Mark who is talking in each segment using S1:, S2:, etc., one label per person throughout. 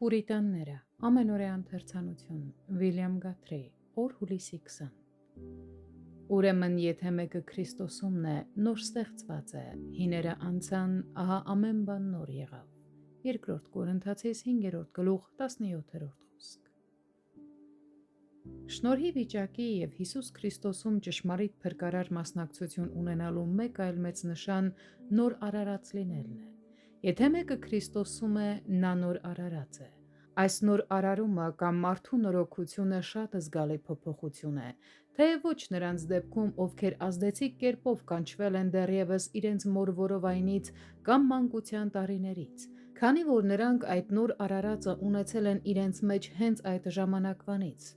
S1: Պուրիտանները, ամենօրյա ընթերցանություն, Վիլյամ Գաթրի, օր հուլիսի 20։ Ուրեմն եթե մեկը Քրիստոսումն է, նոր ստեղծված է, հիները անցան, ահա ամեն բան նոր եղավ։ 2 Կորինթացիս 5-րդ գլուխ 17-րդ խոսք։ Շնորհի վիճակի և Հիսուս Քրիստոսում ճշմարիտ փրկարար մասնակցություն ունենալու մեկ այլ մեծ նշան նոր արարած լինելն է։ Եթե մեկը Քրիստոսում է, նա նոր արարած է։ Այս նոր արարումը կամ մարդու նորոգությունը շատ զգալի փոփոխություն է, թեև ոչ նրանց դեպքում, ովքեր ազդեցիկ կերպով կանչվել են դեռևս իրենց մոր որովայնից կամ մանկության տարիներից, քանի որ նրանք այդ նոր արարածը ունեցել են իրենց մեջ հենց այդ ժամանակվանից։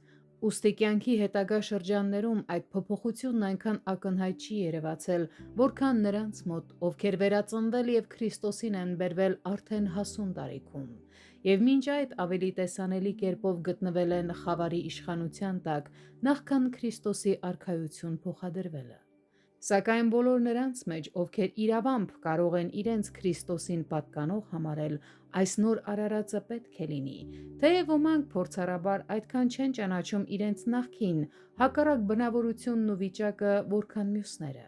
S1: Ուստի կյանքի հետագա շրջաններում այդ փոփոխությունն այնքան ակնհայտ չի երևացել, որքան նրանց մոտ, ովքեր վերածնվել և Քրիստոսին են բերվել արդեն հասուն տարիքում, և մինչ այդ ավելի տեսանելի կերպով գտնվել են խավարի իշխանության տակ, նախքան Քրիստոսի արքայություն փոխադրվելը։ Սակայն բոլոր նրանց մեջ, ովքեր իրավամբ կարող են իրենց Քրիստոսին պատկանող համարել, այս նոր արարածը պետք է լինի, թեև ոմանք փորձառաբար այդքան չեն ճանաչում իրենց նախկին, հակառակ բնավորությունն ու վիճակը, որքան մյուսները։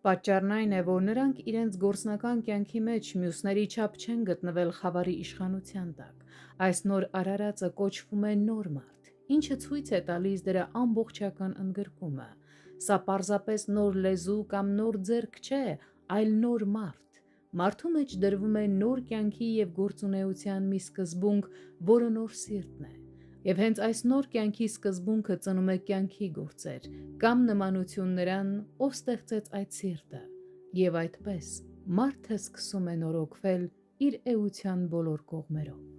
S1: Պատճառն այն է, որ նրանք իրենց գործնական կյանքի մեջ մյուսների չափ չեն գտնվել խավարի իշխանության տակ։ Այս նոր արարածը կոչվում է նոր մարդ, ինչը ցույց է տալիս դրա ամբողջական ընդգրկումը։ Սա պարզապես նոր լեզու կամ նոր ձեռք չէ, այլ նոր մարդ։ Մարդու մեջ դրվում է նոր կյանքի և գործունեության մի սկզբունք, որը նոր սիրտն է։ Եվ հենց այս նոր կյանքի սկզբունքը ծնում է կյանքի գործեր, կամ նմանություն նրան, ով ստեղծեց այդ սիրտը։ Եվ այդպես, մարդը սկսում է նորոգվել իր էության բոլոր կողմերով։